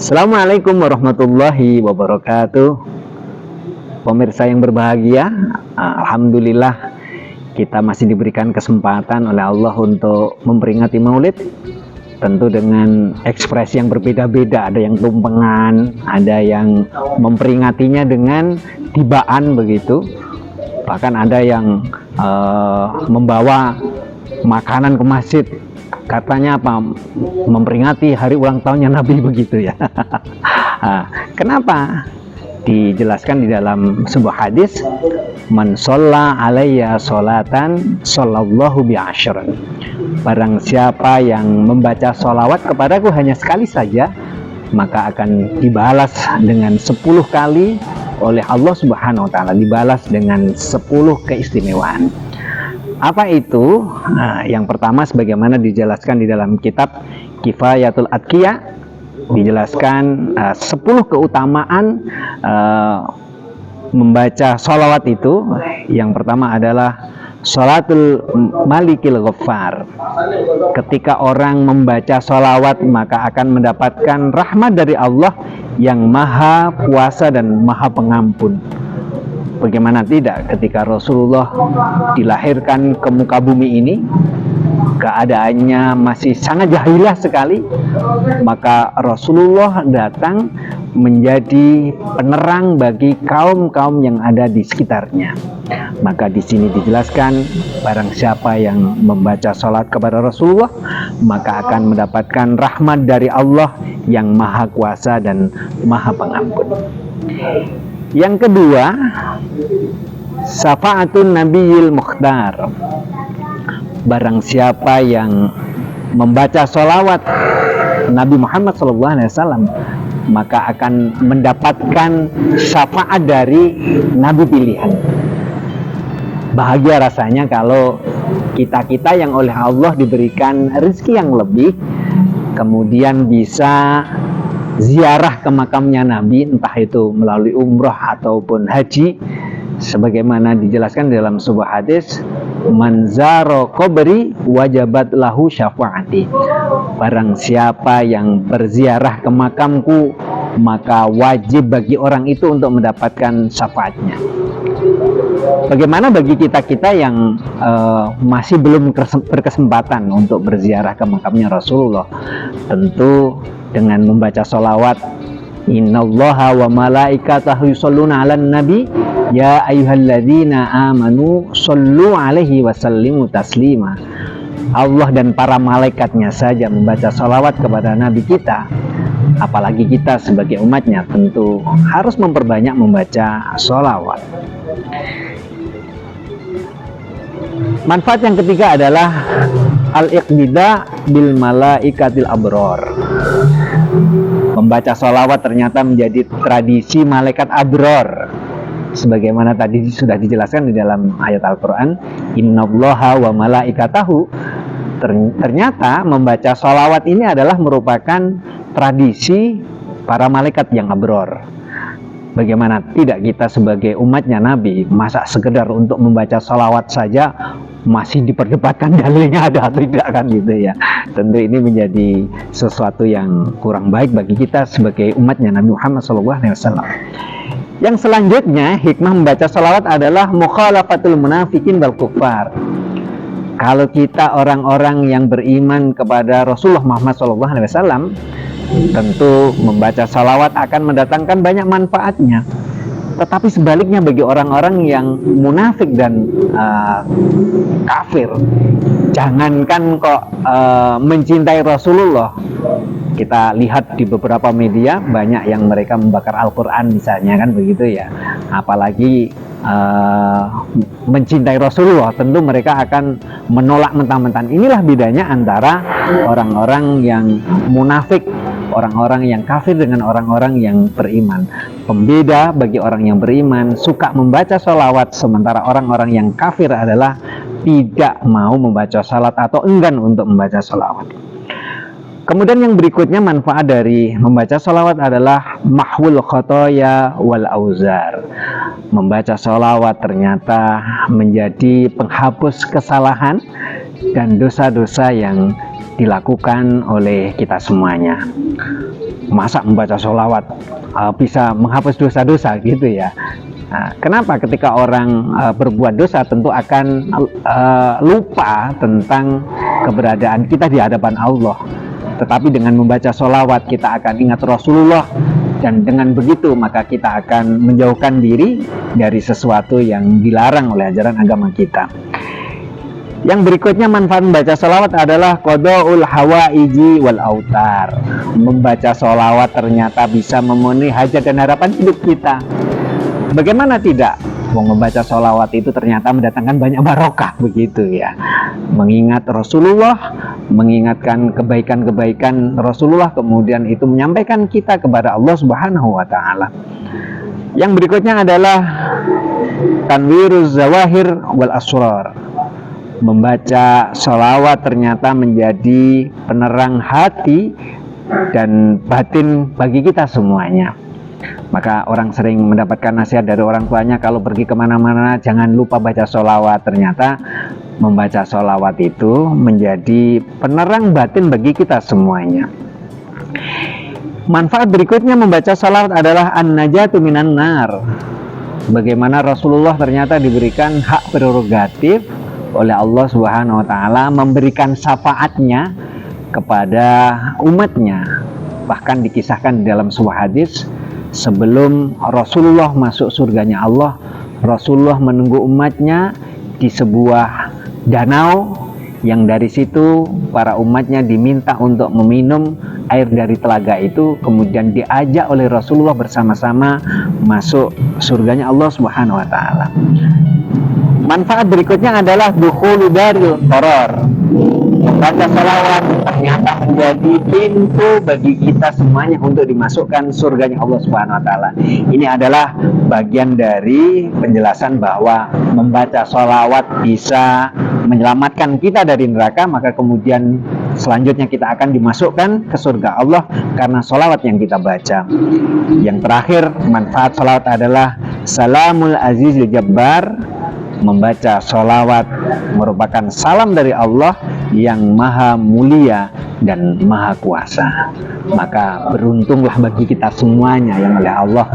Assalamualaikum warahmatullahi wabarakatuh. Pemirsa yang berbahagia, alhamdulillah kita masih diberikan kesempatan oleh Allah untuk memperingati Maulid. Tentu dengan ekspresi yang berbeda-beda, ada yang tumpengan, ada yang memperingatinya dengan tibaan begitu. Bahkan ada yang membawa makanan ke masjid, katanya apa, memperingati hari ulang tahunnya Nabi begitu ya. Kenapa? Dijelaskan di dalam sebuah hadis, man sholla alayya sholatan shollallahu bi'ashran. Barang siapa yang membaca sholawat kepadaku hanya sekali saja, maka akan dibalas dengan 10 kali oleh Allah Subhanahu wa ta'ala, dibalas dengan 10 keistimewaan. Apa itu? Yang pertama, sebagaimana dijelaskan di dalam kitab Kifayatul Atqiya, dijelaskan 10 keutamaan membaca sholawat itu. Yang pertama adalah sholatul malikil ghaffar. Ketika orang membaca sholawat, maka akan mendapatkan rahmat dari Allah yang maha kuasa dan maha pengampun. Bagaimana tidak, ketika Rasulullah dilahirkan ke muka bumi ini, keadaannya masih sangat jahilah sekali, maka Rasulullah datang menjadi penerang bagi kaum-kaum yang ada di sekitarnya. Maka di sini dijelaskan, barang siapa yang membaca sholat kepada Rasulullah, maka akan mendapatkan rahmat dari Allah yang maha kuasa dan maha pengampun. Yang kedua, syafa'atun nabiyil mukhtar. Barang siapa yang membaca sholawat Nabi Muhammad SAW, maka akan mendapatkan syafaat dari Nabi pilihan. Bahagia rasanya kalau kita-kita yang oleh Allah diberikan rezeki yang lebih, kemudian bisa ziarah ke makamnya Nabi, entah itu melalui umroh ataupun haji, sebagaimana dijelaskan dalam sebuah hadis, man zaro qabri wajabat lahu syafaati. Barang siapa yang berziarah ke makamku, maka wajib bagi orang itu untuk mendapatkan syafaatnya. Bagaimana bagi kita-kita yang masih belum berkesempatan untuk berziarah ke makamnya Rasulullah? Tentu dengan membaca sholawat, innallaha wa malaikatahu yusholluna 'alan nabi ya ayyuhalladzina amanu shollu 'alaihi wa sallimu taslima. Allah dan para malaikatnya saja membaca sholawat kepada Nabi kita, apalagi kita sebagai umatnya tentu harus memperbanyak membaca sholawat. Manfaat yang ketiga adalah al-iqtida bil malaikatil abror. Membaca sholawat ternyata menjadi tradisi malaikat abror, sebagaimana tadi sudah dijelaskan di dalam ayat Al-Quran, innallaha wa malaikatahu. Ternyata membaca sholawat ini adalah merupakan tradisi para malaikat yang abror. Bagaimana tidak kita sebagai umatnya Nabi, masa sekedar untuk membaca sholawat saja masih diperdebatkan dalilnya ada atau tidak, kan gitu ya. Tentu ini menjadi sesuatu yang kurang baik bagi kita sebagai umatnya Nabi Muhammad SAW. Yang selanjutnya, hikmah membaca sholawat adalah mukhalafatul munafikin wal kuffar. Kalau kita orang-orang yang beriman kepada Rasulullah Muhammad SAW, tentu membaca sholawat akan mendatangkan banyak manfaatnya. Tetapi sebaliknya bagi orang-orang yang munafik dan kafir, jangankan kok mencintai Rasulullah, kita lihat di beberapa media banyak yang mereka membakar Al-Quran misalnya, kan begitu ya. Apalagi mencintai Rasulullah, tentu mereka akan menolak mentah-mentah. Inilah bedanya antara orang-orang yang munafik, orang-orang yang kafir dengan orang-orang yang beriman. Pembeda bagi orang yang beriman suka membaca sholawat, sementara orang-orang yang kafir adalah tidak mau membaca sholawat atau enggan untuk membaca sholawat. Kemudian yang berikutnya, manfaat dari membaca sholawat adalah mahwul khotoya wal auzar. Membaca sholawat ternyata menjadi penghapus kesalahan dan dosa-dosa yang dilakukan oleh kita semuanya. masa membaca sholawat bisa menghapus dosa-dosa gitu ya. Nah, kenapa ketika orang berbuat dosa tentu akan lupa tentang keberadaan kita di hadapan Allah. Tetapi dengan membaca sholawat kita akan ingat Rasulullah, dan dengan begitu maka kita akan menjauhkan diri dari sesuatu yang dilarang oleh ajaran agama kita. Yang berikutnya manfaat membaca sholawat adalah qadaul hawaiji wal autar. Membaca sholawat ternyata bisa memenuhi hajat dan harapan hidup kita. Bagaimana tidak? Membaca sholawat itu ternyata mendatangkan banyak barokah, begitu ya. Mengingat Rasulullah, mengingatkan kebaikan-kebaikan Rasulullah, kemudian itu menyampaikan kita kepada Allah Subhanahu wa Ta'ala. Yang berikutnya adalah tanwiruz zawahir wal asrar. Membaca sholawat ternyata menjadi penerang hati dan batin bagi kita semuanya. Maka orang sering mendapatkan nasihat dari orang tuanya, kalau pergi kemana-mana jangan lupa baca sholawat. Ternyata membaca sholawat itu menjadi penerang batin bagi kita semuanya. Manfaat berikutnya membaca sholawat adalah an-najatu minan nar. Bagaimana Rasulullah ternyata diberikan hak prerogatif oleh Allah Subhanahu wa Ta'ala memberikan syafaatnya kepada umatnya. Bahkan dikisahkan di dalam sebuah hadis, sebelum Rasulullah masuk surganya Allah, Rasulullah menunggu umatnya di sebuah danau yang dari situ para umatnya diminta untuk meminum air dari telaga itu, kemudian diajak oleh Rasulullah bersama-sama masuk surganya Allah Subhanahu wa Ta'ala. Manfaat berikutnya adalah dukhulu daril qarar. Membaca sholawat ternyata menjadi pintu bagi kita semuanya untuk dimasukkan surganya Allah Subhanahu wa Ta'ala. Ini adalah bagian dari penjelasan bahwa membaca sholawat bisa menyelamatkan kita dari neraka, maka kemudian selanjutnya kita akan dimasukkan ke surga Allah karena sholawat yang kita baca. Yang terakhir, manfaat sholawat adalah salamul azizil jabbar. Membaca sholawat merupakan salam dari Allah yang maha mulia dan maha kuasa. Maka beruntunglah bagi kita semuanya yang oleh Allah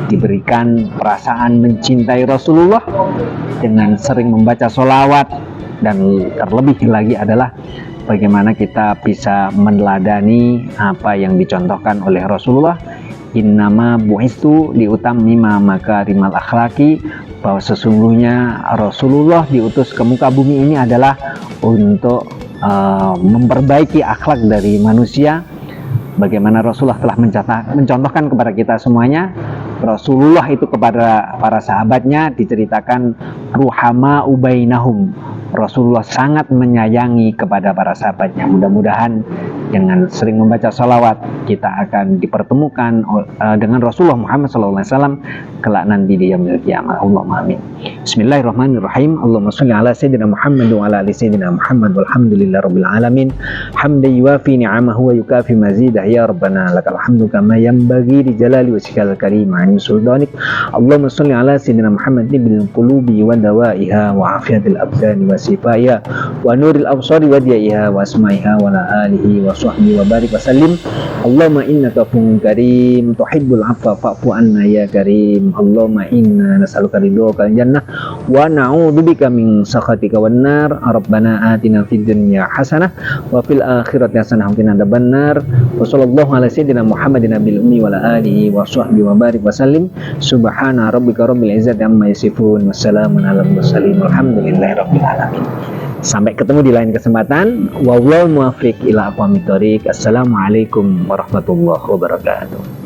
diberikan perasaan mencintai Rasulullah dengan sering membaca sholawat. Dan terlebih lagi adalah bagaimana kita bisa meneladani apa yang dicontohkan oleh Rasulullah. Innama bu'istu liutammima makarimal akhlaki, bahwa sesungguhnya Rasulullah diutus ke muka bumi ini adalah untuk memperbaiki akhlak dari manusia. Bagaimana Rasulullah telah mencontohkan kepada kita semuanya. Rasulullah itu kepada para sahabatnya diceritakan ruhama ubainahum. Rasulullah sangat menyayangi kepada para sahabatnya. Mudah-mudahan dengan sering membaca salawat kita akan dipertemukan dengan Rasulullah Muhammad SAW kelak nanti di yaumil qiyamah. Allahumma amin. Bismillahirrahmanirrahim. Allahumma sholli ala sayyidina Muhammad wa ala ali sayyidina Muhammad walhamdulillahirabbil alamin. Hamdan yuwafi ni'amahu wa yukafi mazidah. Ya Rabbana lakal hamdu kama yanbaghi li jalali wajhikal karim an sultanik. Allahumma sholli ala sayyidina Muhammad bil qulubi wa dawaiha wa afiyatil abdani wa sifaya wa nuril absari wa diyaiha wa asmaiha wa ala alihi wa sahbihi wa barik wa sallim. Allahumma innaka afuwwun karim tuhibbul afwa fa'fu anna ya karim. Allahumma inna nas'aluka ridhaka jannah wa na'udzubika min sakhatika wan nar. Rabbana atina fid dunya hasanah wa fil akhirati hasanah wa qina adzabannar. Wa sallallahu ala sayyidina Muhammadin nabil ummi wa ala alihi wa sahbihi wa barik wa sallim. Subhana rabbika rabbil izzati amma yasifun. Wassalamun ala mursalin walhamdulillahi rabbil alamin. Sampai ketemu di lain kesempatan. Wallahul muwaffiq ila aqwamit thoriq. Assalamualaikum warahmatullahi wabarakatuh.